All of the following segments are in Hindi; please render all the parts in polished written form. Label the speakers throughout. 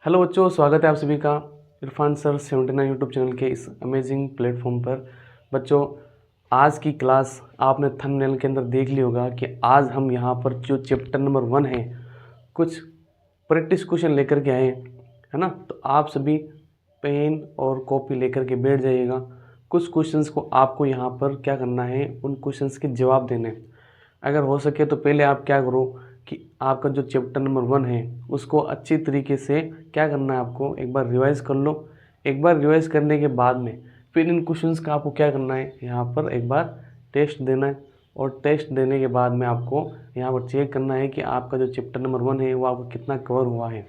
Speaker 1: हेलो बच्चों, स्वागत है आप सभी का इरफान सर 79 यूट्यूब चैनल के इस अमेजिंग प्लेटफॉर्म पर। बच्चों, आज की क्लास आपने थंबनेल के अंदर देख ली होगा कि आज हम यहाँ पर जो चैप्टर नंबर 1 है कुछ प्रैक्टिस क्वेश्चन लेकर के आए है ना। तो आप सभी पेन और कॉपी लेकर के बैठ जाइएगा। कुछ क्वेश्चंस को आपको यहाँ पर क्या करना है, उन क्वेश्चंस के जवाब देने हैं। अगर हो सके तो पहले आप क्या करो कि आपका जो चैप्टर नंबर 1 है उसको अच्छी तरीके से क्या करना है, आपको एक बार रिवाइज़ कर लो। एक बार रिवाइज़ करने के बाद में फिर इन क्वेश्चंस का आपको क्या करना है, यहाँ पर एक बार टेस्ट देना है। और टेस्ट देने के बाद में आपको यहाँ पर चेक करना है कि आपका जो चैप्टर नंबर 1 है वो आपको कितना कवर हुआ है।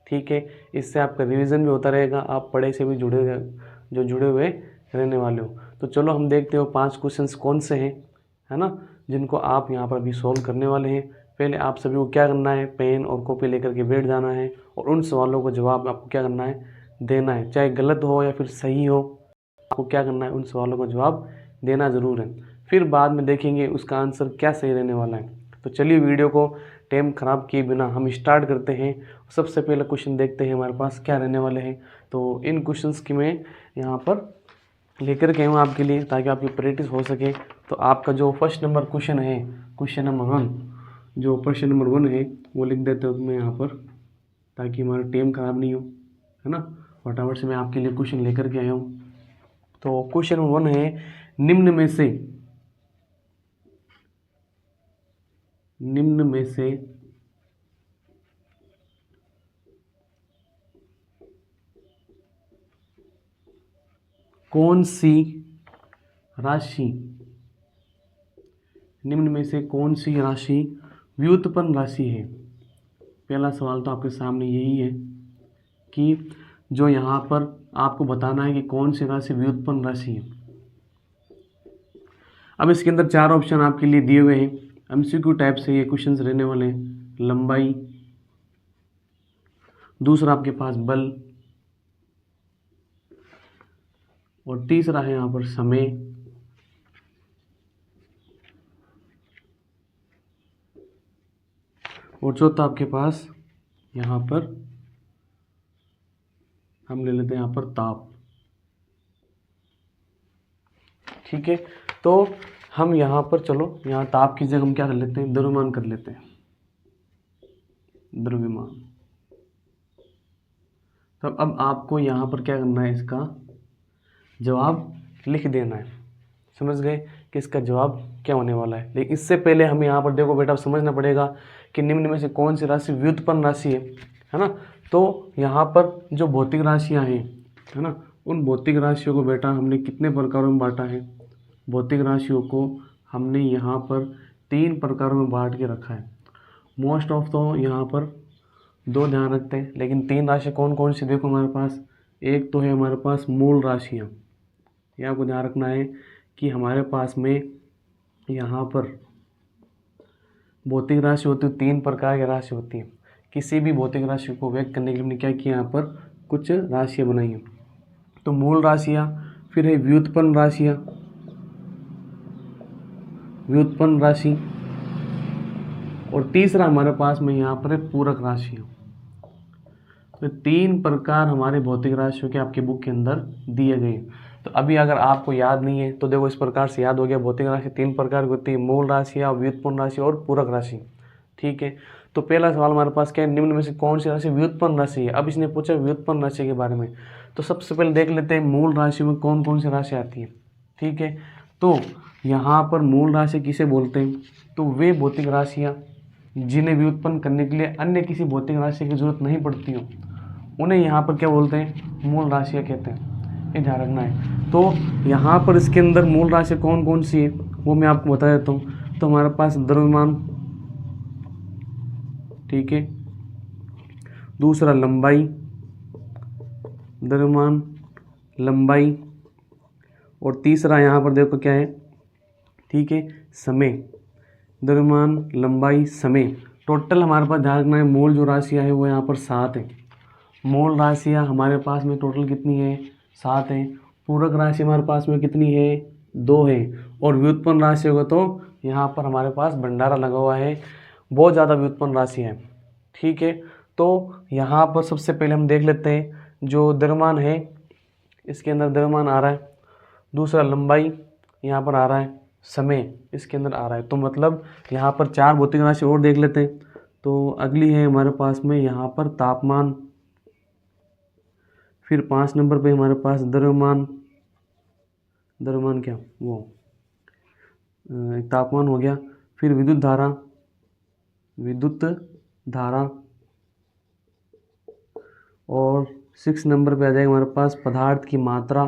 Speaker 1: ठीक है, इससे आपका रिवीजन भी होता रहेगा, आप पढ़ाई से भी जुड़े हुए रहने वाले हो। तो चलो हम देखते हो 5 क्वेश्चंस कौन से हैं, है ना, जिनको आप यहाँ पर अभी सॉल्व करने वाले हैं। पहले आप सभी को क्या करना है, पेन और कॉपी लेकर के बैठ जाना है और उन सवालों को जवाब आपको क्या करना है, देना है। चाहे गलत हो या फिर सही हो, आपको क्या करना है, उन सवालों का जवाब देना ज़रूर है। फिर बाद में देखेंगे उसका आंसर क्या सही रहने वाला है। तो चलिए वीडियो को टाइम ख़राब किए बिना हम स्टार्ट करते हैं। सबसे पहला क्वेश्चन देखते हैं हमारे पास क्या रहने वाले हैं। तो इन क्वेश्चंस की मैं यहाँ पर लेकर के हूँ आपके लिए ताकि आपकी प्रैक्टिस हो सके। तो आपका जो फर्स्ट नंबर क्वेश्चन है, क्वेश्चन नंबर 1, जो प्रश्न नंबर 1 है वो लिख देते हो मैं यहाँ पर ताकि हमारा टाइम ख़राब नहीं हो, है ना। फटाफट से मैं आपके लिए क्वेश्चन लेकर के आया हूँ। तो क्वेश्चन नंबर 1 है, निम्न में से कौन सी राशि व्युत्पन्न राशि है। पहला सवाल तो आपके सामने यही है कि जो यहाँ पर आपको बताना है कि कौन सी राशि व्युत्पन्न राशि है। अब इसके अंदर 4 ऑप्शन आपके लिए दिए हुए हैं। एमसीक्यू टाइप से ये क्वेश्चंस रहने वाले हैं। लंबाई, दूसरा आपके पास बल, और तीसरा है यहाँ पर समय, और चौथा आपके पास यहाँ पर हम ले लेते हैं यहाँ पर ताप। ठीक है, तो हम यहाँ पर चलो यहाँ ताप की जगह हम क्या कर लेते हैं, द्रव्यमान कर लेते हैं, द्रव्यमान। तो अब आपको यहाँ पर क्या करना है, इसका जवाब लिख देना है। समझ गए कि इसका जवाब क्या होने वाला है। लेकिन इससे पहले हमें यहाँ पर देखो बेटा समझना पड़ेगा कि निम्न में से कौन सी राशि व्युत्पन्न राशि है ना। तो यहाँ पर जो भौतिक राशियाँ हैं, है ना, उन भौतिक राशियों को बेटा हमने कितने प्रकारों में बांटा है। भौतिक राशियों को हमने यहाँ पर 3 प्रकारों में बांट के रखा है। मोस्ट ऑफ तो यहाँ पर 2 ध्यान रखते हैं, लेकिन 3 राशि कौन कौन सी देखो हमारे पास। एक तो है हमारे पास मूल राशियाँ, यह आपको ध्यान रखना है कि हमारे पास में यहाँ पर भौतिक राशि होती है, 3 प्रकार की राशि होती है। किसी भी भौतिक राशि को व्यक्त करने के लिए हमने क्या किया, यहाँ पर कुछ राशियाँ बनाई हैं। तो मूल राशियाँ, फिर है व्युत्पन्न राशि, और तीसरा हमारे पास में यहाँ पर है पूरक राशियाँ। तो 3 प्रकार हमारे भौतिक राशियों के आपके बुक के अंदर दिए गए। तो अभी अगर आपको याद नहीं है तो देखो इस प्रकार से याद हो गया। भौतिक राशि 3 प्रकार की होती है, मूल राशि, व्युत्पन्न राशि और पूरक राशि। ठीक है, तो पहला सवाल हमारे पास क्या है, निम्न में से कौन सी राशि व्युत्पन्न राशि है। अब इसने पूछा व्युत्पन्न राशि के बारे में, तो सबसे पहले देख लेते हैं मूल राशि में कौन कौन सी राशि आती है। ठीक है, तो यहाँ पर मूल राशि किसे बोलते हैं, तो वे भौतिक राशियाँ जिन्हें व्युत्पन्न करने के लिए अन्य किसी भौतिक राशि की जरूरत नहीं पड़ती हो, उन्हें यहाँ पर क्या बोलते हैं, मूल राशियाँ कहते हैं। ये ध्यान रखना है। तो यहाँ पर इसके अंदर मूल राशि कौन कौन सी है वो मैं आपको बता देता हूँ। तो हमारे पास द्रव्यमान, ठीक है, दूसरा लंबाई, द्रव्यमान, लंबाई, और तीसरा यहाँ पर देखो क्या है, ठीक है, समय, द्रव्यमान, लंबाई, समय। टोटल हमारे पास ध्यान रखना है मूल जो राशियाँ है वो यहाँ पर 7 है। मूल राशियाँ हमारे पास में टोटल कितनी है, 7 है। पूरक राशि हमारे पास में कितनी है, 2 है। और व्युत्पन्न राशि होगा तो यहाँ पर हमारे पास भंडारा लगा हुआ है, बहुत ज़्यादा व्युत्पन्न राशि है। ठीक है, तो तो यहाँ पर सबसे पहले हम देख लेते हैं जो द्रव्यमान है, इसके अंदर द्रव्यमान आ रहा है, दूसरा लंबाई यहाँ पर आ रहा है, समय इसके अंदर आ रहा है। तो मतलब यहाँ पर 4 भौतिक राशि और देख लेते हैं। तो अगली है हमारे पास में यहाँ पर तापमान, फिर 5 नंबर पे हमारे पास द्रव्यमान, द्रव्यमान क्या वो तापमान हो गया, फिर विद्युत धारा, विद्युत धारा, और 6 नंबर पे आ जाएगा हमारे पास पदार्थ की मात्रा,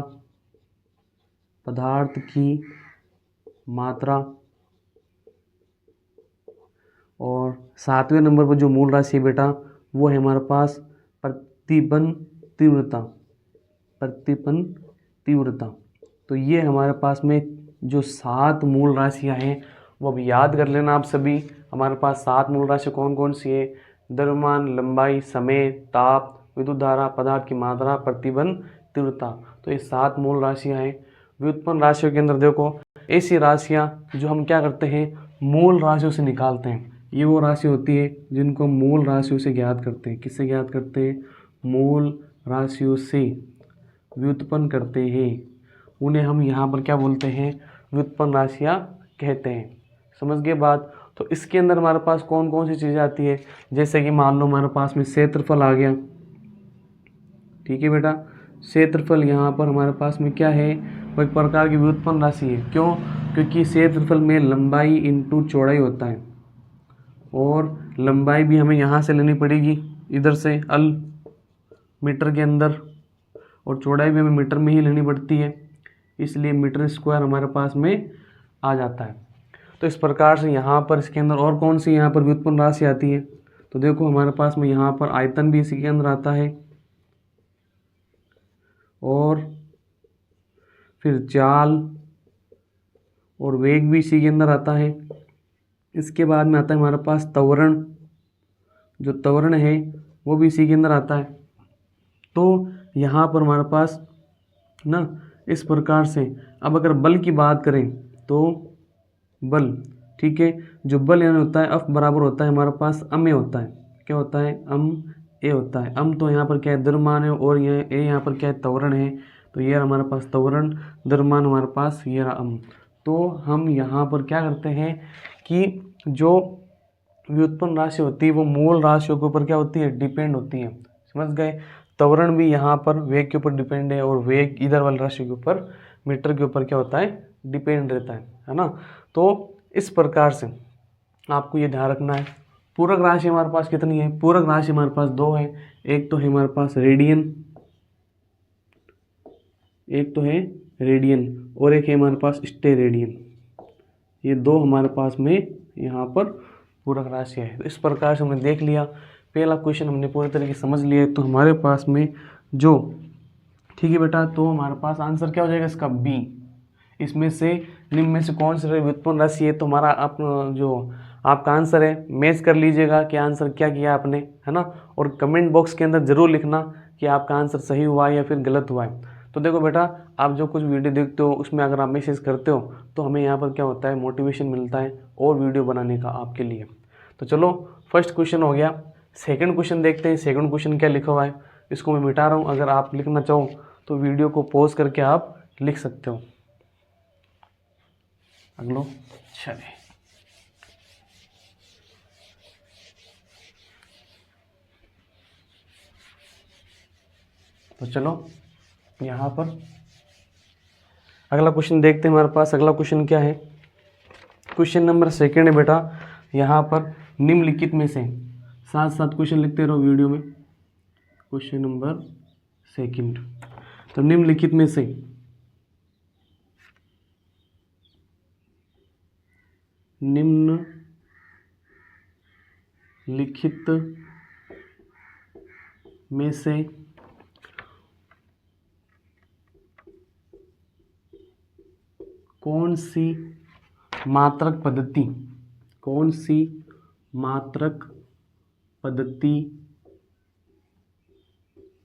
Speaker 1: पदार्थ की मात्रा, और 7वें नंबर पर जो मूल राशि है बेटा वो है हमारे पास प्रतिपन्न तीव्रता, प्रतिपन्न तीव्रता। तो ये हमारे पास में जो 7 मूल राशियां हैं वो अब याद कर लेना आप सभी। हमारे पास 7 मूल राशि कौन कौन सी है? द्रव्यमान, लंबाई, समय, ताप, विद्युत धारा, पदार्थ की मात्रा, प्रतिबंध, तीव्रता। तो ये 7 मूल राशियां हैं। व्युत्पन्न राशियों के अंदर देखो ऐसी राशियां जो हम क्या करते हैं, मूल राशियों से निकालते हैं। ये वो राशि होती है जिनको मूल राशियों से ज्ञात करते हैं। किससे ज्ञात करते हैं? मूल राशियों से व्युत्पन्न करते हैं। उन्हें हम यहाँ पर क्या बोलते हैं? व्युत्पन्न राशियाँ कहते हैं। समझ गए बात? तो इसके अंदर हमारे पास कौन कौन सी चीज़ें आती है, जैसे कि मान लो हमारे पास में क्षेत्रफल आ गया। ठीक है बेटा, क्षेत्रफल यहाँ पर हमारे पास में क्या है? वो एक प्रकार की व्युत्पन्न राशि है। क्यों? क्योंकि क्षेत्रफल में लंबाई इंटू चौड़ाई होता है, और लंबाई भी हमें यहाँ से लेनी पड़ेगी, इधर से अल मीटर के अंदर, और चौड़ाई भी हमें मीटर में ही लेनी पड़ती है, इसलिए मीटर स्क्वायर हमारे पास में आ जाता है। तो इस प्रकार से यहाँ पर इसके अंदर और कौन सी यहाँ पर व्युत्पन्न राशि आती है? तो देखो हमारे पास में यहाँ पर आयतन भी इसी के अंदर आता है, और फिर चाल और वेग भी इसी के अंदर आता है। इसके बाद में आता है हमारे पास त्वरण, जो त्वरण है वो भी इसी के अंदर आता है। तो यहाँ पर हमारे पास ना इस प्रकार से, अब अगर बल की बात करें तो बल, ठीक है, जो बल यानी होता है F बराबर होता है हमारे पास अम ए होता है। क्या होता है? अम ए होता है। अम तो यहाँ पर क्या है? द्रव्यमान है, और यह ए यहाँ पर क्या है? त्वरण है। तो ये हमारे पास त्वरण, द्रव्यमान हमारे पास ये रहा अम। तो हम यहाँ पर क्या करते हैं कि जो व्युत्पन्न राशि होती है वो मूल राशियों के ऊपर क्या होती है? डिपेंड होती है। समझ गए? त्वरण भी यहाँ पर वेग के ऊपर डिपेंड है, और वेग इधर वाली राशि के ऊपर, मीटर के ऊपर क्या होता है? डिपेंड रहता है ना। तो इस प्रकार से आपको ये ध्यान रखना है। पूरक राशि हमारे पास कितनी है? पूरक राशि हमारे पास 2 है। एक तो है हमारे पास रेडियन, एक तो है रेडियन, और एक है हमारे पास स्टेरेडियन। ये 2 हमारे पास में यहाँ पर पूरक राशि है। तो इस प्रकार से हमने देख लिया, पहला क्वेश्चन हमने पूरी तरीके से समझ लिया। तो हमारे पास में जो, ठीक है बेटा, तो हमारे पास आंसर क्या हो जाएगा इसका? बी। इसमें से निम्न में से कौन सी व्युत्पन्न राशि है? तो हमारा आप जो आपका आंसर है मैच कर लीजिएगा कि आंसर क्या किया आपने, है ना। और कमेंट बॉक्स के अंदर ज़रूर लिखना कि आपका आंसर सही हुआ है या फिर गलत हुआ है। तो देखो बेटा, आप जो कुछ वीडियो देखते हो उसमें अगर आप मैसेज करते हो तो हमें यहाँ पर क्या होता है? मोटिवेशन मिलता है और वीडियो बनाने का आपके लिए। तो चलो, फर्स्ट क्वेश्चन हो गया। सेकंड क्वेश्चन देखते हैं। सेकंड क्वेश्चन क्या लिखा हुआ है, इसको मैं मिटा रहा हूँ। अगर आप लिखना चाहो तो वीडियो को पॉज करके आप लिख सकते हो। अगलो चले, तो चलो यहाँ पर अगला क्वेश्चन देखते हैं। हमारे पास अगला क्वेश्चन क्या है? क्वेश्चन नंबर सेकंड है बेटा। यहाँ पर निम्नलिखित में से, साथ साथ क्वेश्चन लिखते रहो वीडियो में। क्वेश्चन नंबर सेकंड, तो निम्नलिखित में से निम्नलिखित में से कौन सी मात्रक पद्धति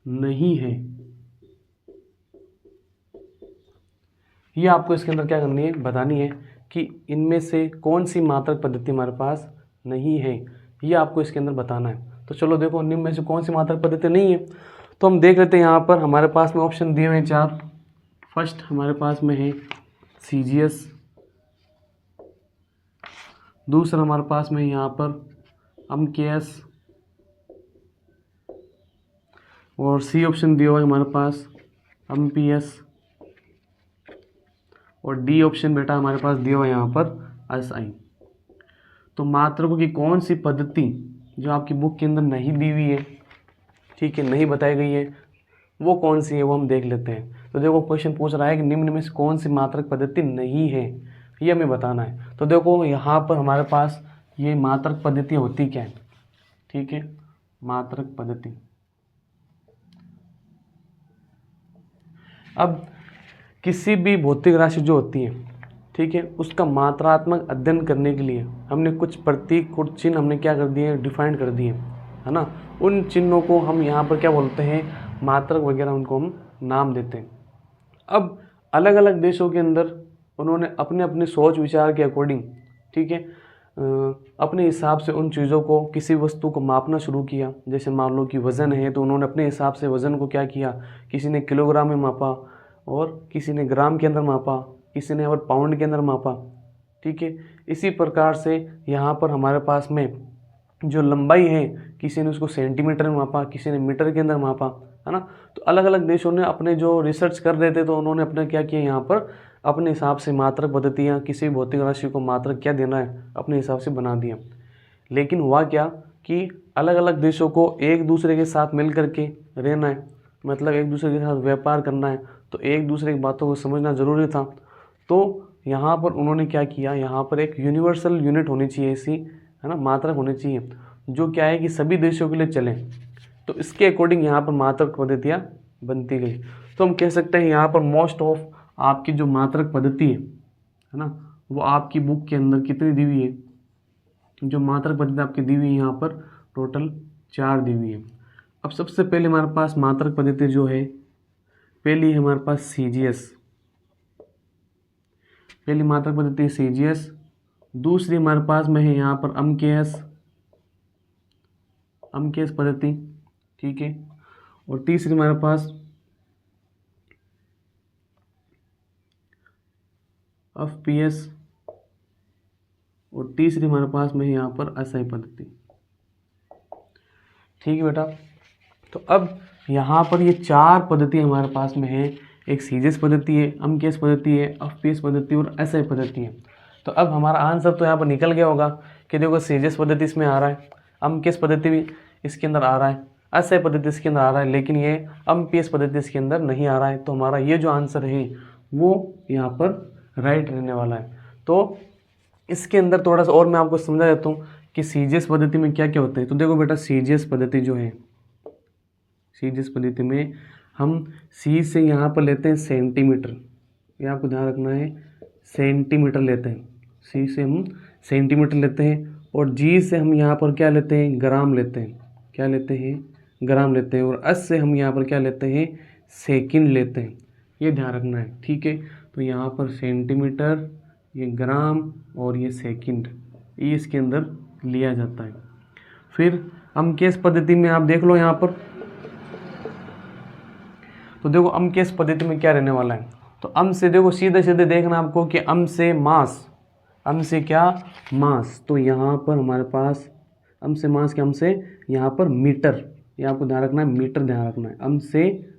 Speaker 1: नहीं है? ये आपको इसके अंदर क्या करनी है? बतानी है कि इनमें से कौन सी मात्रक पद्धति हमारे पास नहीं है, ये आपको इसके अंदर बताना है। तो चलो देखो निम्न में से कौन सी मात्रक पद्धति नहीं है, तो हम देख लेते हैं। यहाँ पर हमारे पास में ऑप्शन दिए हुए हैं 4। फर्स्ट हमारे पास में है CGS, दूसरा हमारे पास में यहाँ पर MKS, और सी ऑप्शन दिया हुआ है हमारे पास MPS, और डी ऑप्शन बेटा हमारे पास दिया हुआ है यहाँ पर SI। तो मात्रकों की कौन सी पद्धति जो आपकी बुक के अंदर नहीं दी हुई है, ठीक है, नहीं बताई गई है, वो कौन सी है वो हम देख लेते हैं। तो देखो क्वेश्चन पूछ रहा है कि निम्न में से कौन सी मात्रक पद्धति नहीं है, ये हमें बताना है। तो देखो यहाँ पर हमारे पास ये मात्रक पद्धति होती क्या है, ठीक है, मात्रक पद्धति। अब किसी भी भौतिक राशि जो होती है, ठीक है, उसका मात्रात्मक अध्ययन करने के लिए हमने कुछ प्रतीक, कुछ चिन्ह हमने क्या कर दिए, डिफाइन कर दिए, है ना। उन चिन्हों को हम यहाँ पर क्या बोलते हैं, मात्रक वगैरह, उनको हम नाम देते हैं। अब अलग अलग देशों के अंदर उन्होंने अपने अपने सोच विचार के अकॉर्डिंग, ठीक है, अपने हिसाब से उन चीज़ों को, किसी वस्तु को मापना शुरू किया। जैसे मान लो कि वज़न है, तो उन्होंने अपने हिसाब से वज़न को क्या किया, किसी ने किलोग्राम में मापा, और किसी ने ग्राम के अंदर मापा, किसी ने और पाउंड के अंदर मापा, ठीक है। इसी प्रकार से यहाँ पर हमारे पास में जो लंबाई है, किसी ने उसको सेंटीमीटर में मापा, किसी ने मीटर के अंदर मापा, है ना। तो अलग अलग देशों ने अपने जो रिसर्च कर रहे थे, तो उन्होंने अपने क्या किया, यहाँ पर अपने हिसाब से मात्रक पद्धतियाँ, किसी भी भौतिक राशि को मात्रक क्या देना है, अपने हिसाब से बना दिया। लेकिन हुआ क्या कि अलग अलग देशों को एक दूसरे के साथ मिल करके रहना है, मतलब एक दूसरे के साथ व्यापार करना है, तो एक दूसरे की बातों को समझना ज़रूरी था। तो यहाँ पर उन्होंने क्या किया, यहाँ पर एक यूनिवर्सल यूनिट होनी चाहिए ऐसी, है ना, मात्रक होनी चाहिए जो क्या है कि सभी देशों के लिए चले। तो इसके अकॉर्डिंग यहाँ पर मात्रक पद्धतियाँ बनती गई। तो हम कह सकते हैं यहाँ पर मोस्ट ऑफ आपकी जो मात्रक पद्धति है ना, वो आपकी बुक के अंदर कितनी दी हुई है, जो मात्रक पद्धति आपकी दी हुई है यहाँ पर टोटल 4 दी हुई है। अब सबसे पहले हमारे पास मात्रक पद्धति जो है, पहली है हमारे पास CGS, पहली मात्रक पद्धति CGS। दूसरी हमारे पास में है यहाँ पर MKS पद्धति, ठीक है। और तीसरी हमारे पास FPS, और तीसरी हमारे पास में है यहाँ पर SI पद्धति, ठीक है बेटा। तो अब यहाँ पर ये 4 पद्धति हमारे पास में है, एक CGS पद्धति है, MKS पद्धति है, FPS पद्धति और SI पद्धति है। तो अब हमारा आंसर तो यहाँ पर निकल गया होगा कि देखो CGS पद्धति इसमें आ रहा है, MKS पद्धति भी इसके अंदर आ रहा है, SI पद्धति इसके अंदर आ रहा है, लेकिन ये MPS पद्धति इसके अंदर नहीं आ रहा है। तो हमारा ये जो आंसर है वो यहाँ पर राइट रहने वाला है। तो इसके अंदर थोड़ा सा और मैं आपको समझा देता हूँ कि CGS पद्धति में क्या क्या होता है। तो देखो बेटा CGS पद्धति जो है, CGS पद्धति में हम C से यहाँ पर लेते हैं सेंटीमीटर, ये आपको ध्यान रखना है, सेंटीमीटर लेते हैं, C से हम सेंटीमीटर लेते हैं, और G से हम यहाँ पर क्या लेते हैं, ग्राम लेते हैं, क्या लेते हैं, ग्राम लेते हैं, और S से हम यहाँ पर क्या लेते हैं, सेकंड लेते हैं, ये ध्यान रखना है, ठीक है। तो यहाँ पर सेंटीमीटर, ये ग्राम और ये सेकंड, ये इसके अंदर लिया जाता है। फिर MKS पद्धति में आप देख लो यहाँ पर, तो देखो MKS पद्धति में क्या रहने वाला है। तो अम से देखो सीधे सीधे देखना आपको कि अम से मास, अम से क्या, मास। तो यहाँ पर हमारे पास अम से मास के, अम से यहाँ पर मीटर, ये आपको ध्यान रखना है, मीटर ध्यान रखना है, अम से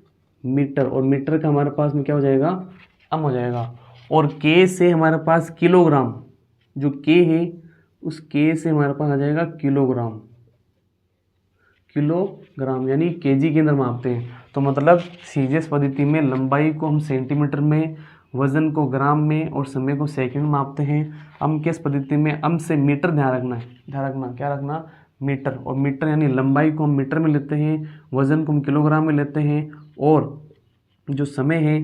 Speaker 1: मीटर, और मीटर का हमारे पास में क्या हो जाएगा, अम हो जाएगा। और के से हमारे पास किलोग्राम, जो के है उस के से हमारे पास आ जाएगा किलोग्राम, किलोग्राम यानी केजी के अंदर मापते हैं। तो मतलब CGS पद्धति में लंबाई को हम सेंटीमीटर में, वजन को ग्राम में, और समय को सेकंड में मापते हैं। MKS पद्धति में अम से मीटर, ध्यान रखना है, ध्यान रखना, क्या रखना, मीटर, और मीटर यानी लंबाई को हम मीटर में लेते हैं, वजन को हम किलोग्राम में लेते हैं, और जो समय है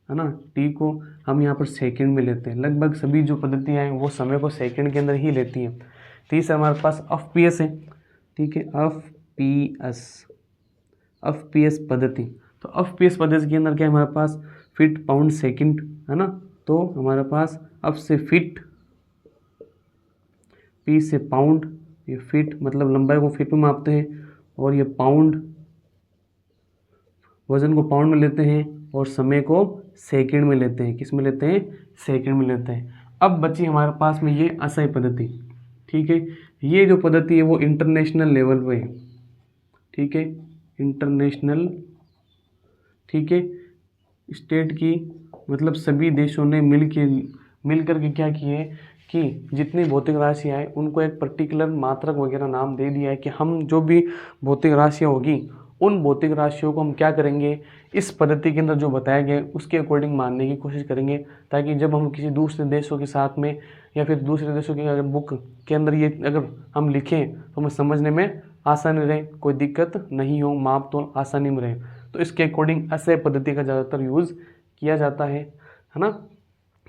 Speaker 1: ना, T को हम यहाँ पर सेकंड में लेते हैं। लगभग सभी जो पद्धतियाँ हैं वो समय को सेकंड के अंदर ही लेती हैं। तीसरा हमारे पास FPS है, ठीक है, FPS पद्धति। तो FPS पद्धति के अंदर क्या है हमारे पास, फीट पाउंड सेकंड, है ना। तो हमारे पास F से फीट, P से पाउंड, ये फीट मतलब लंबाई को फीट में मापते हैं, और ये पाउंड, वजन को पाउंड में लेते हैं, और समय को सेकंड में लेते हैं। किस में लेते हैं? सेकंड में लेते हैं। अब बची हमारे पास में ये असहाय पद्धति, ठीक है। ये जो पद्धति है वो इंटरनेशनल लेवल पे है, ठीक है, इंटरनेशनल, ठीक है, स्टेट की मतलब सभी देशों ने मिलकर के क्या किए कि जितनी भौतिक राशियाँ हैं उनको एक पर्टिकुलर मात्रक वगैरह नाम दे दिया है कि हम जो भी भौतिक राशियाँ होगी उन भौतिक राशियों को हम क्या करेंगे, इस पद्धति के अंदर जो बताया गया उसके अकॉर्डिंग मानने की कोशिश करेंगे, ताकि जब हम किसी दूसरे देशों के साथ में या फिर दूसरे देशों की अगर बुक के अंदर ये अगर हम लिखें तो हमें समझने में आसानी रहे, कोई दिक्कत नहीं हो, माप तो आसानी में रहे। तो इसके अकॉर्डिंग असहाय पद्धति का ज़्यादातर यूज़ किया जाता है ना।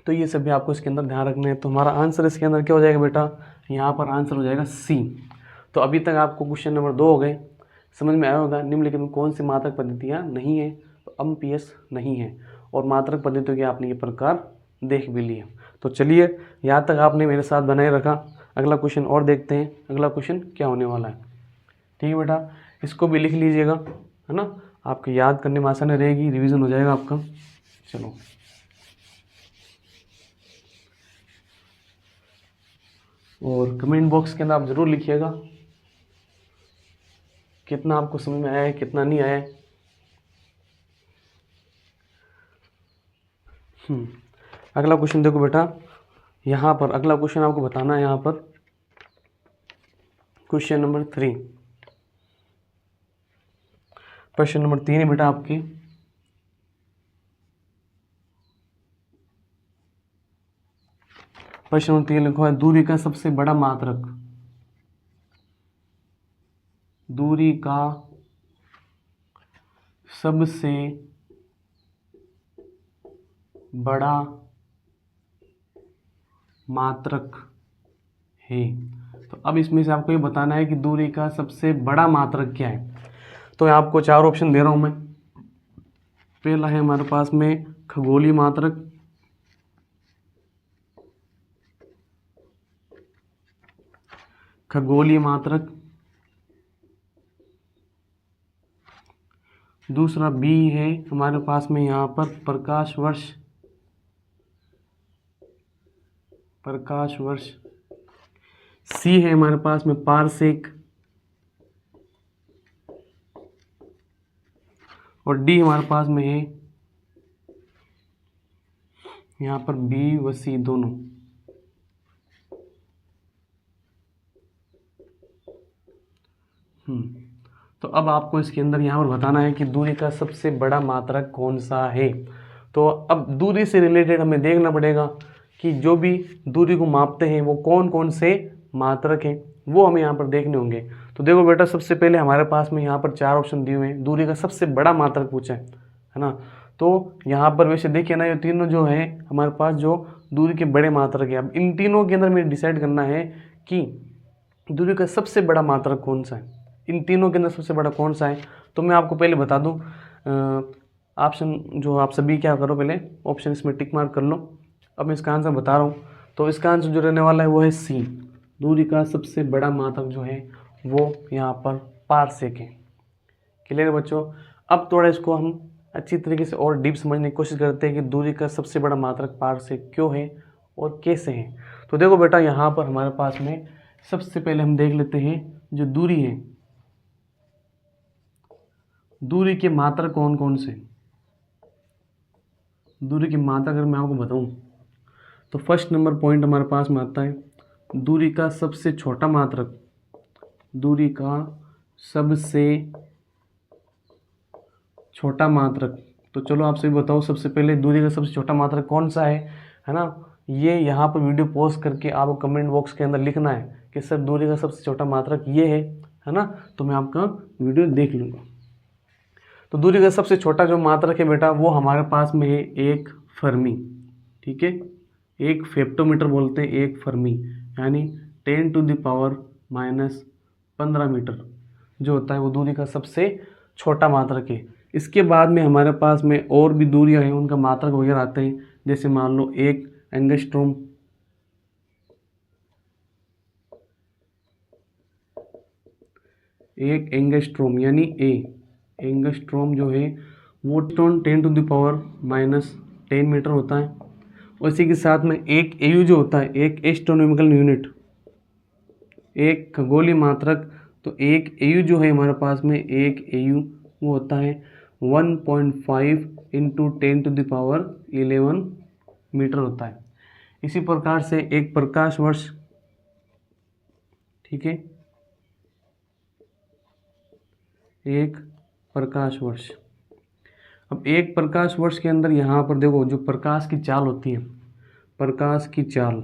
Speaker 1: तो ये सभी आपको इसके अंदर ध्यान रखना है। तो हमारा आंसर इसके अंदर क्या हो जाएगा बेटा? यहाँ पर आंसर हो जाएगा सी। तो अभी तक आपको क्वेश्चन नंबर 2 हो गए, समझ में आया होगा। निम्नलिखित में कौन सी मात्रक पद्धतियाँ नहीं है? तो अम्पीएस नहीं है, और मात्रक पद्धतियों के आपने ये प्रकार देख भी लिए। तो चलिए, यहाँ तक आपने मेरे साथ बनाए रखा। अगला क्वेश्चन और देखते हैं, अगला क्वेश्चन क्या होने वाला है। ठीक है बेटा, इसको भी लिख लीजिएगा, है ना, आपके याद करने में आसानी रहेगी, रिवीजन हो जाएगा आपका। चलो, और कमेंट बॉक्स के अंदर आप ज़रूर लिखिएगा कितना आपको समझ में आया है, कितना नहीं आया है। अगला क्वेश्चन देखो बेटा, यहाँ पर अगला क्वेश्चन आपको बताना है। यहाँ पर क्वेश्चन नंबर 3, प्रश्न नंबर 3 है बेटा आपके। प्रश्न नंबर 3 लिखा है, दूरी का सबसे बड़ा मात्रक, दूरी का सबसे बड़ा मात्रक है। तो अब इसमें से आपको ये बताना है कि दूरी का सबसे बड़ा मात्रक क्या है। तो आपको 4 ऑप्शन दे रहा हूं मैं। पहला है हमारे पास में खगोलीय मात्रक, खगोलीय मात्रक। दूसरा बी है हमारे पास में यहाँ पर प्रकाश वर्ष, प्रकाश वर्ष। सी है हमारे पास में पारसेक, और डी हमारे पास में है यहाँ पर बी व सी दोनों। तो अब आपको इसके अंदर यहाँ पर बताना है कि दूरी का सबसे बड़ा मात्रक कौन सा है। तो अब दूरी से रिलेटेड हमें देखना पड़ेगा कि जो भी दूरी को मापते हैं वो कौन कौन से मात्रक हैं, वो हमें यहाँ पर देखने होंगे। तो देखो बेटा, सबसे पहले हमारे पास में यहाँ पर 4 ऑप्शन दिए हुए हैं, दूरी का सबसे बड़ा मात्रक पूछा है ना। तो यहाँ पर वैसे देखिए ना, ये तीनों जो है हमारे पास जो दूरी के बड़े मात्रक है। अब इन तीनों के अंदर मुझे डिसाइड करना है कि दूरी का सबसे बड़ा मात्रक कौन सा है, इन तीनों के अंदर सबसे बड़ा कौन सा है। तो मैं आपको पहले बता दूं, ऑप्शन जो आप सभी क्या करो, पहले ऑप्शन इसमें टिक मार्क कर लो। अब मैं इसका आंसर बता रहा हूँ। तो इसका आंसर जो रहने वाला है वो है सी। दूरी का सबसे बड़ा मात्रक जो है वो यहाँ पर पारसेक है। क्लियर है बच्चों? अब थोड़ा इसको हम अच्छी तरीके से और डीप समझने की कोशिश करते हैं कि दूरी का सबसे बड़ा मात्रक पारसेक क्यों है और कैसे है। तो देखो बेटा, यहाँ पर हमारे पास में सबसे पहले हम देख लेते हैं जो दूरी है, दूरी के मात्रक कौन कौन से। दूरी की मात्रा अगर मैं आपको बताऊं तो फर्स्ट नंबर पॉइंट हमारे पास में आता है दूरी का सबसे छोटा मात्रक, दूरी का सबसे छोटा मात्रक। तो चलो आप सभी बताओ, सबसे पहले दूरी का सबसे छोटा मात्रक कौन सा है ना। ये यहाँ पर वीडियो पॉज करके आपको कमेंट बॉक्स के अंदर लिखना है कि सर दूरी का सबसे छोटा मात्रक ये है ना। तो मैं आपका वीडियो देख लूँगा। तो दूरी का सबसे छोटा जो मात्रक है बेटा वो हमारे पास में है 1 फर्मी। ठीक है, 1 फेप्टोमीटर बोलते हैं, 1 फर्मी, यानी 10⁻⁻15 मीटर जो होता है वो दूरी का सबसे छोटा मात्रक है। इसके बाद में हमारे पास में और भी दूरियां हैं, उनका मात्रक वगैरह आते हैं। जैसे मान लो 1 एंगस्ट्रोम, एक एंगस्ट्रोम यानी एंगस्ट्रोम जो है वो 10⁻⁻10 मीटर होता है। उसी के साथ में एक एयू जो होता है, एक एस्ट्रोनॉमिकल यूनिट, एक खगोलीय मात्रक, तो एक एयू जो है हमारे पास में, एक एयू वो होता है 1.5 × 10⁻11 मीटर होता है। इसी प्रकार से एक प्रकाश वर्ष, ठीक है, एक प्रकाश वर्ष। अब एक प्रकाश वर्ष के अंदर यहाँ पर देखो जो प्रकाश की चाल होती है, प्रकाश की चाल,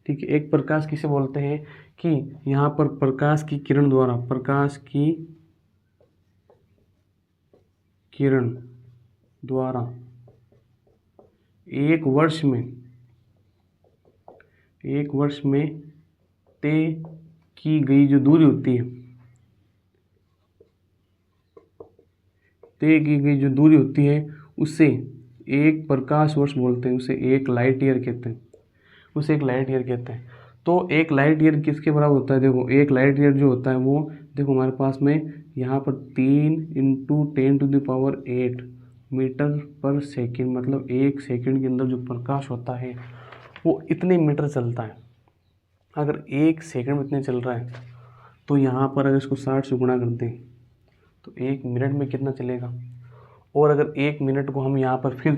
Speaker 1: ठीक है, एक प्रकाश किसे बोलते हैं कि यहाँ पर प्रकाश की किरण द्वारा, प्रकाश की किरण द्वारा एक वर्ष में तय की गई जो दूरी होती है, उसे एक प्रकाश वर्ष बोलते हैं, उसे एक लाइट ईयर कहते हैं। तो एक लाइट ईयर किसके बराबर होता है? देखो एक लाइट ईयर जो होता है वो, देखो हमारे पास में यहाँ पर 3 × 10⁸ मीटर पर सेकंड, मतलब एक सेकंड के अंदर जो प्रकाश होता है वो इतने मीटर चलता है। अगर एक सेकंड में इतने चल रहा है तो यहाँ पर अगर इसको 60 से गुणा कर दें तो एक मिनट में कितना चलेगा, और अगर एक मिनट को हम यहाँ पर फिर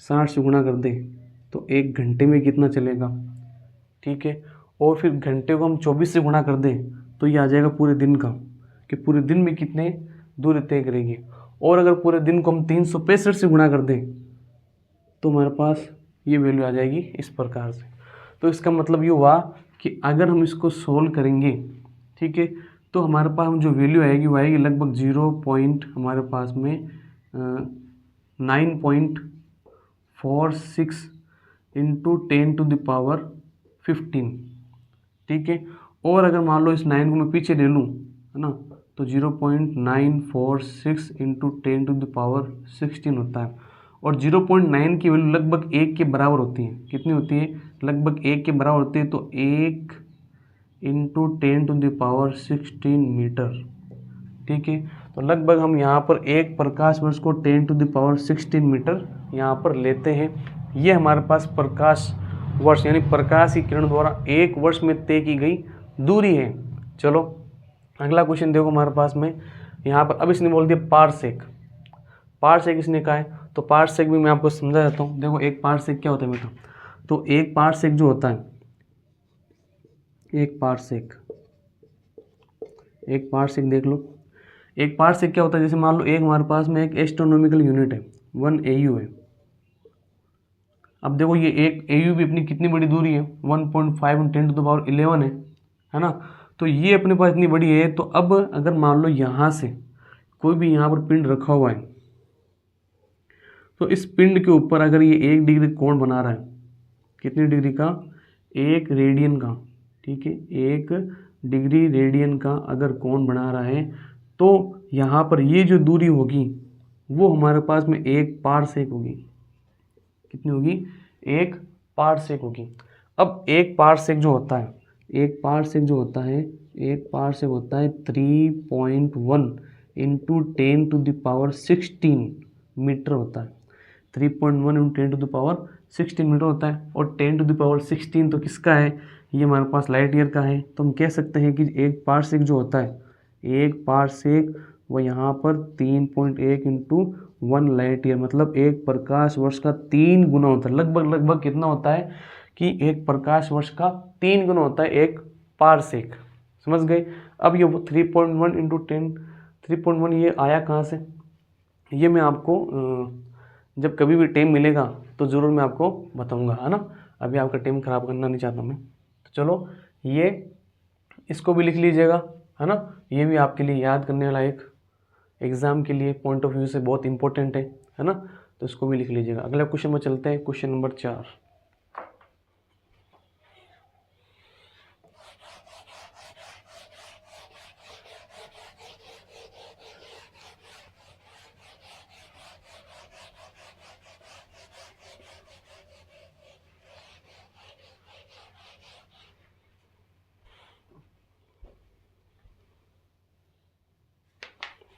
Speaker 1: 60 से गुणा कर दें तो एक घंटे में कितना चलेगा, ठीक है, और फिर घंटे को हम 24 से गुणा कर दें तो ये आ जाएगा पूरे दिन का, कि पूरे दिन में कितने दूरी तय करेंगे। और अगर पूरे दिन को हम 365 से गुणा कर दें तो हमारे पास ये वैल्यू आ जाएगी इस प्रकार से। तो इसका मतलब ये हुआ कि अगर हम इसको सोल्व करेंगे, ठीक है, तो हमारे पास हम जो वैल्यू आएगी वो आएगी लगभग 0. हमारे पास में 9.46 × 10⁻15, ठीक है। और अगर मान लो इस 9 को मैं पीछे ले लूँ, है ना, तो 0.946 × 10⁻16 होता है। और 0.9 की वैल्यू लगभग 1 के बराबर होती है। कितनी होती है? लगभग 1 के बराबर होती है। तो 1 × 10⁻16 मीटर, ठीक है। तो लगभग हम यहाँ पर एक प्रकाश वर्ष को 10⁻16 मीटर यहाँ पर लेते हैं। ये हमारे पास प्रकाश वर्ष यानी प्रकाश की किरण द्वारा एक वर्ष में तय की गई दूरी है। चलो अगला क्वेश्चन देखो हमारे पास में यहाँ पर, अब इसने बोल दिया पारसेक। पारसेक इसने कहा है, तो पारसेक भी मैं आपको समझा देता हूँ। देखो एक पारसेक क्या होता है बेटा, तो एक पारसेक जो होता है, एक पारसेक देख लो। एक पारसेक क्या होता है, जैसे मान लो एक हमारे पास में एक एस्ट्रोनॉमिकल यूनिट है, 1 AU है। अब देखो ये एक AU भी अपनी कितनी बड़ी दूरी है, 1.5 × 10⁻11 है ना। तो ये अपने पास इतनी बड़ी है। तो अब अगर मान लो यहाँ से कोई भी यहाँ पर पिंड रखा हुआ है, तो इस पिंड के ऊपर अगर ये 1 डिग्री कोण बना रहा है, कितनी डिग्री का? 1 रेडियन का, ठीक है, 1 डिग्री रेडियन का अगर कोण बना रहा है, तो यहाँ पर ये जो दूरी होगी वो हमारे पास में 1 पारसेक होगी। कितनी होगी? 1 पारसेक होगी। अब एक पारसेक जो होता है, एक पारसेक होता है 3.1 × 10⁻16 मीटर होता है। 3.1 × 10⁻16 मीटर होता है। और 10⁻16 तो किसका है? ये हमारे पास लाइट ईयर का है। तो हम कह सकते हैं कि एक पारसेक जो होता है, एक पारसेक वो यहाँ पर 3.1 × 1 लाइट ईयर, मतलब एक प्रकाश वर्ष का 3 गुना होता है। लगभग कितना होता है कि एक प्रकाश वर्ष का 3 गुना होता है एक पारसेक। समझ गए? अब ये 3.1 × 10, 3.1 ये आया कहाँ से? ये मैं आपको जब कभी भी टाइम मिलेगा तो ज़रूर मैं आपको बताऊंगा, है ना। अभी आपका टाइम ख़राब करना नहीं चाहता मैं। तो चलो ये इसको भी लिख लीजिएगा, है ना। ये भी आपके लिए याद करने वाला एक एग्ज़ाम के लिए पॉइंट ऑफ व्यू से बहुत इंपॉर्टेंट है ना। तो इसको भी लिख लीजिएगा। अगले क्वेश्चन में चलते हैं, क्वेश्चन नंबर 4।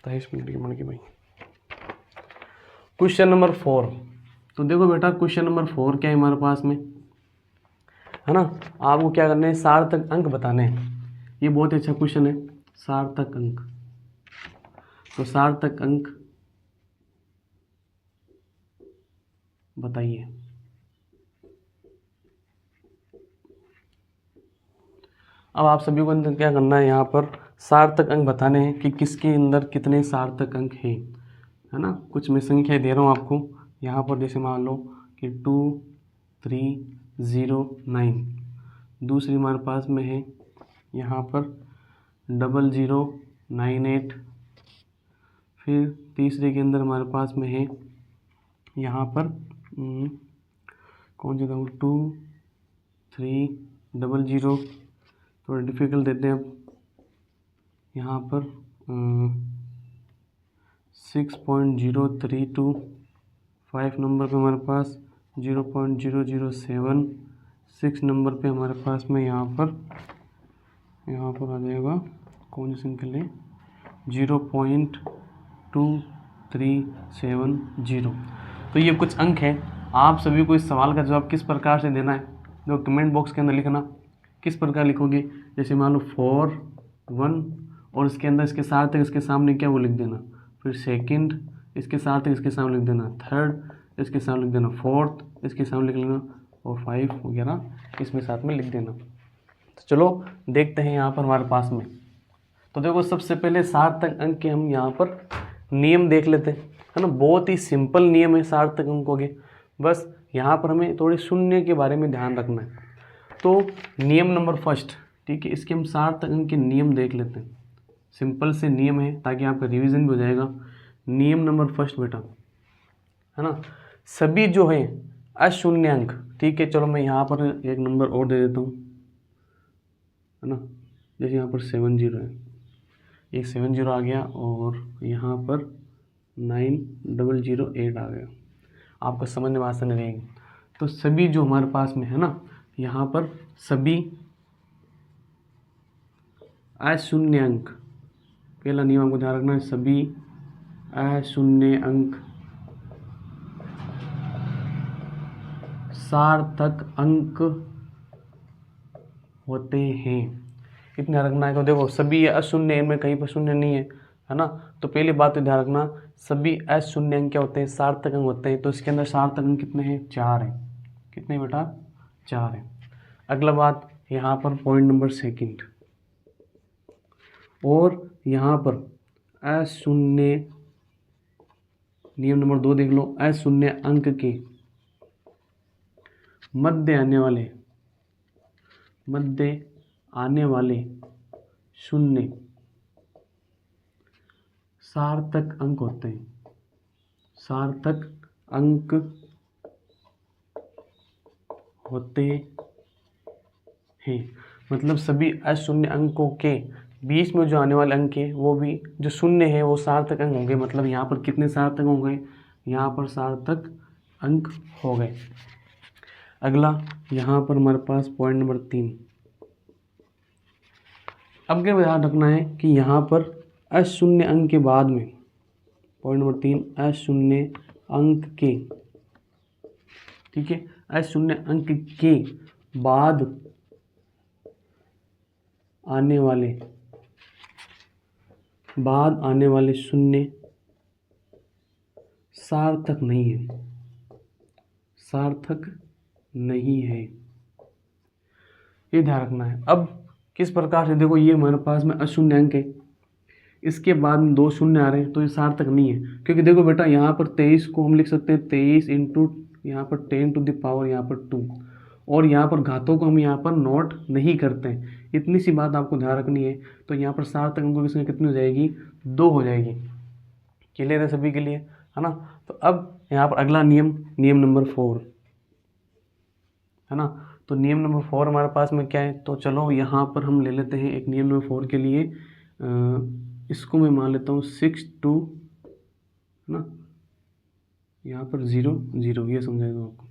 Speaker 1: 23 मिनट की मन की भाई। Question number 4। तो देखो बेटा क्वेश्चन नंबर 4 क्या है हमारे पास में, है ना। आपको क्या करना है, सार्थक अंक बताने हैं। ये बहुत ही अच्छा क्वेश्चन है, सार्थक अंक। तो सार्थक अंक बताइए। अब आप सभी को अंदर क्या करना है, यहाँ पर सार्थक अंक बताने हैं कि किसके अंदर कितने सार्थक अंक हैं, है ना। कुछ मैं संख्या दे रहा हूँ आपको यहाँ पर, जैसे मान लो कि 2309। दूसरी हमारे पास में है यहाँ पर 0098। फिर तीसरे के अंदर हमारे पास में है यहाँ पर कौन सी था, 2300। थोड़ा डिफ़िकल्ट देते हैं अब यहाँ पर 6.032। 5 नंबर पे हमारे पास 0.007। 6 नंबर पे हमारे पास में यहाँ पर आ जाएगा, कौन सी संख्या लें, 0.2370। तो ये कुछ अंक हैं। आप सभी को इस सवाल का जवाब किस प्रकार से देना है, जो कमेंट बॉक्स के अंदर लिखना। किस प्रकार लिखोगे, जैसे मान लो 4 1 और इसके अंदर इसके साथ इसके सामने क्या वो लिख देना, फिर सेकंड इसके साथ इसके सामने लिख देना, थर्ड इसके सामने लिख देना, फोर्थ इसके सामने लिख लेना, और 5 वगैरह इसमें साथ में लिख देना। तो चलो देखते हैं यहाँ पर हमारे पास में। तो देखो सबसे पहले सार्थक अंक के हम यहाँ पर नियम देख लेते हैं, है ना। बहुत ही सिंपल नियम है सार्थक अंकों के। बस यहाँ पर हमें थोड़े शून्य के बारे में ध्यान रखना है। तो नियम नंबर फर्स्ट, ठीक है, इसके हम सार्थक अंक के नियम देख लेते हैं। सिंपल से नियम है ताकि आपका रिवीजन भी हो जाएगा। नियम नंबर फर्स्ट बेटा, है ना, सभी जो है अशून्य अंक, ठीक है, चलो मैं यहाँ पर एक नंबर और दे देता हूँ, है ना। जैसे यहाँ पर 70 है, एक 70 आ गया, और यहाँ पर 9008 आ गया। आपको समझने में आसानी रहेगी। तो सभी जो हमारे पास में है ना, यहाँ पर सभी अशून्य अंक, पहला नियम आपको ध्यान रखना है, सभी अशून्य अंक सार्थक अंक होते हैं, इतना रखना है। तो देखो सभी अशून्य में कहीं पर शून्य नहीं है ना। तो पहली बात तो ध्यान रखना, सभी अशून्य अंक क्या होते हैं, सार्थक अंक होते हैं। तो इसके अंदर सार्थक अंक कितने हैं, 4 हैं। कितने बेटा, 4 हैं। अगला बात यहाँ पर पॉइंट नंबर सेकंड, और यहाँ पर अशून्य, नियम नंबर 2 देख लो, अशून्य अंक के मध्य आने वाले शून्य सार्थक अंक होते हैं। सार्थक अंक होते हैं, मतलब सभी अशून्य अंकों के बीच में जो आने वाले अंक है वो भी जो शून्य है वो सार्थक अंक होंगे। मतलब यहाँ पर कितने सार्थक हो गए, यहाँ पर सार्थक अंक हो गए। अगला यहाँ पर हमारे पास पॉइंट नंबर 3। अब क्या ध्यान रखना है कि यहाँ पर अशून्य अंक के बाद में, पॉइंट नंबर 3, अशून्य अंक के, ठीक है, अशून्य अंक के बाद आने वाले शून्य सार्थक नहीं है, सार्थक नहीं है, ये ध्यान रखना है। अब किस प्रकार से, देखो ये हमारे पास में अशून्य अंक है, इसके बाद में 2 शून्य आ रहे हैं, तो ये सार्थक नहीं है। क्योंकि देखो बेटा यहाँ पर 23 को हम लिख सकते हैं 23 इंटू यहाँ पर 10 टू द पावर यहाँ पर 2, और यहाँ पर घातों को हम यहाँ पर नोट नहीं करते हैं। इतनी सी बात आपको ध्यान रखनी है। तो यहाँ पर सार्थक अंकों की संख्या कितनी हो जाएगी, 2 हो जाएगी। क्लियर है सभी के लिए, है ना। तो अब यहाँ पर अगला नियम, नियम नंबर 4, है ना। तो नियम नंबर 4 हमारे पास में क्या है, तो चलो यहाँ पर हम ले लेते हैं एक नियम नंबर 4 के लिए, इसको मैं मान लेता हूँ 6 2, है ना, यहाँ पर 0 0, ये समझाएगा आपको।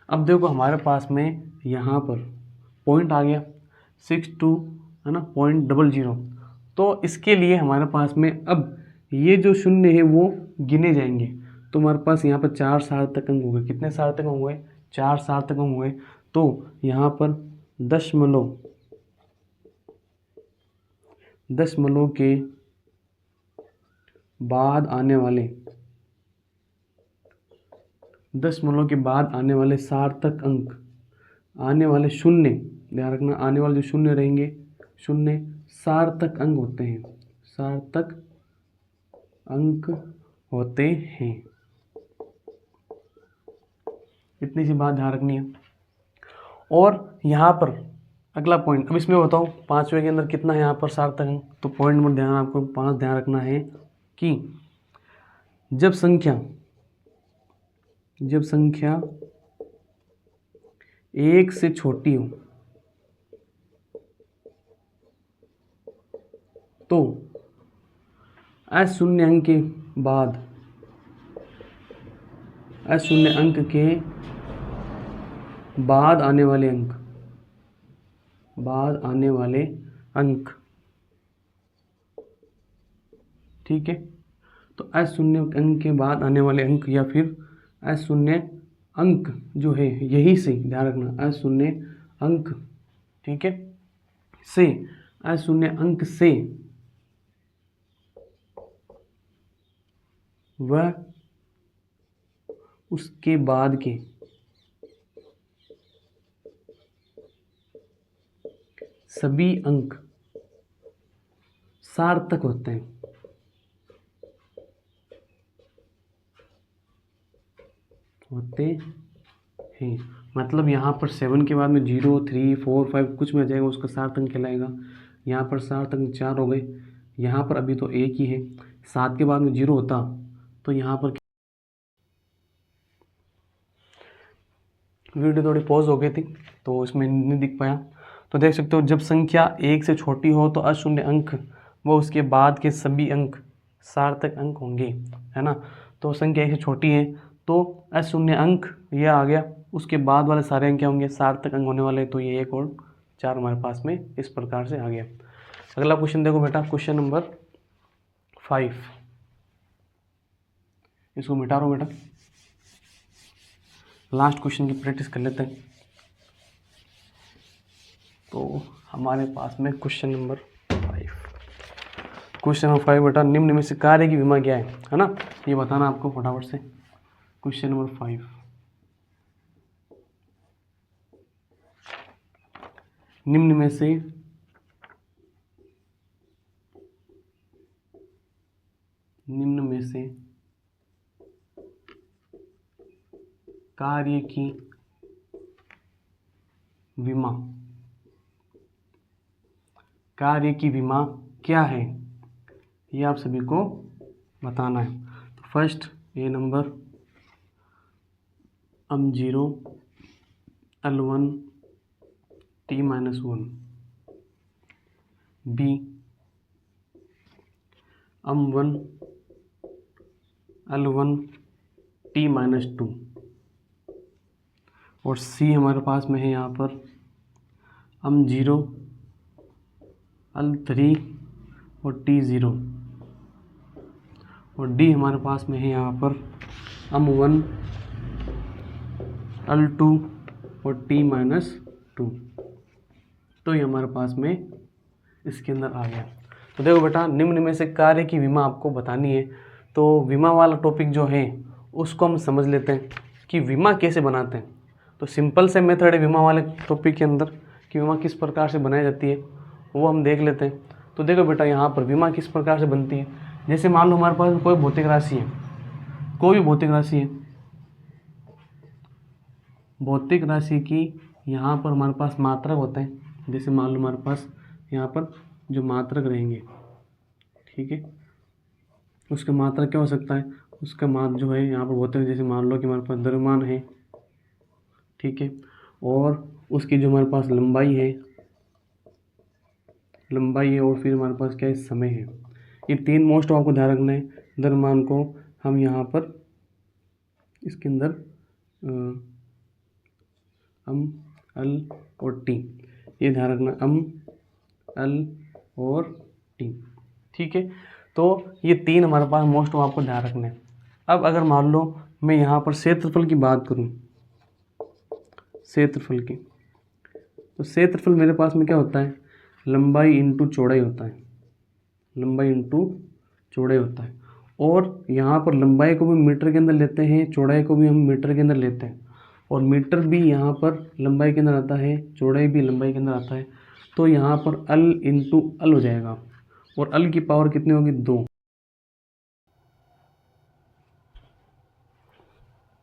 Speaker 1: अब देखो हमारे पास में यहाँ पर पॉइंट आ गया 6 2, है ना, .00। तो इसके लिए हमारे पास में अब ये जो शून्य है वो गिने जाएंगे। तो हमारे पास यहाँ पर 4 सार्थक अंक हो गए। कितने सार्थक अंक हुए? 4 सार्थक अंक हुए। तो यहाँ पर दशमलव के बाद आने वाले सार्थक अंक, आने वाले शून्य, ध्यान रखना, आने वाले जो शून्य रहेंगे, शून्य सार्थक अंक होते हैं, सार्थक अंक होते हैं। इतनी सी बात ध्यान रखनी है। और यहाँ पर अगला पॉइंट, अब इसमें बताओ 5वें के अंदर कितना है यहाँ पर सार्थक अंक। तो पॉइंट नंबर ध्यान आपको 5 ध्यान रखना है कि जब संख्या 1 से छोटी हो तो अशून्य अंक के बाद आने वाले अंक, ठीक है। तो अशून्य अंक के बाद आने वाले अंक या फिर अशून्य अंक जो है, यही से ध्यान रखना, अशून्य अंक, ठीक है, से, अशून्य अंक से वह उसके बाद के सभी अंक सार्थक होते हैं। मतलब यहाँ पर 7 के बाद में 0, 3, 4, 5 कुछ में आ जाएगा, उसका सार्थक अंक कहलाएगा। यहाँ पर सार्थक अंक 4 हो गए। यहाँ पर अभी तो 1 ही है। 7 के बाद में 0 होता तो यहाँ पर वीडियो थोड़ी पॉज हो गई थी तो इसमें नहीं दिख पाया। तो देख सकते हो, जब संख्या 1 से छोटी हो तो अशून्य अंक व उसके बाद के सभी अंक सार्थक अंक होंगे, है ना। तो संख्या 1 से छोटी है तो अशून्य अंक ये आ गया, उसके बाद वाले सारे अंक क्या होंगे? सार्थक अंक होने वाले। तो ये 1 और 4 हमारे पास में इस प्रकार से आ गया। अगला क्वेश्चन देखो बेटा, क्वेश्चन नंबर 5। इसको मिटा रहा हूँ बेटा, लास्ट क्वेश्चन की प्रैक्टिस कर लेते हैं। तो हमारे पास में क्वेश्चन नंबर 5 बेटा, निम्न में से कार्य की विमा क्या है ना, ये बताना आपको फटाफट से। क्वेश्चन नंबर 5, निम्न में से कार्य की विमा क्या है, ये आप सभी को बताना है। तो first A number m0 L1 t-1, b m1 L1 t-2, और सी हमारे पास में है यहाँ पर m0 L3 और t0, और डी हमारे पास में है यहाँ पर m1 L2 और t-2। तो ये हमारे पास में इसके अंदर आ गया। तो देखो बेटा, निम्न में से कार्य की विमा आपको बतानी है। तो विमा वाला टॉपिक जो है उसको हम समझ लेते हैं कि विमा कैसे बनाते हैं। तो सिंपल से मेथड है विमा वाले टॉपिक के अंदर कि विमा किस प्रकार से बनाई जाती है, वो हम देख लेते हैं। तो देखो बेटा, यहाँ पर विमा किस प्रकार से बनती है। जैसे मान लो हमारे पास कोई भौतिक राशि है, कोई भी भौतिक राशि है, भौतिक राशि की यहाँ पर हमारे पास मात्रक होते हैं। जैसे मान लो हमारे पास यहाँ पर जो मात्रक रहेंगे, ठीक है, उसका मात्रक क्या हो सकता है, उसका मात्रक जो है यहाँ पर भौतिक, जैसे मान लो कि हमारे पास द्रव्यमान है, ठीक है, और उसकी जो हमारे पास लंबाई है, और फिर हमारे पास क्या है, समय है। ये 3 मोस्ट आपको ध्यान रखना है। द्रव्यमान को हम यहाँ पर इसके अंदर एल और टी, ये ध्यान रखना, एल और टी, ठीक है। तो ये 3 हमारे पास मोस्ट आपको ध्यान रखना है। अब अगर मान लो मैं यहाँ पर क्षेत्रफल की बात करूँ, क्षेत्रफल की, तो क्षेत्रफल मेरे पास में क्या होता है, लंबाई इंटू चौड़ाई होता है, लंबाई इंटू चौड़ाई होता है। और यहाँ पर लंबाई को भी मीटर के अंदर लेते हैं, चौड़ाई को भी हम मीटर के अंदर लेते हैं, और मीटर भी यहाँ पर लंबाई के अंदर आता है, चौड़ाई भी लंबाई के अंदर आता है। तो यहाँ पर अल इंटू अल हो जाएगा, और अल की पावर कितनी होगी, 2।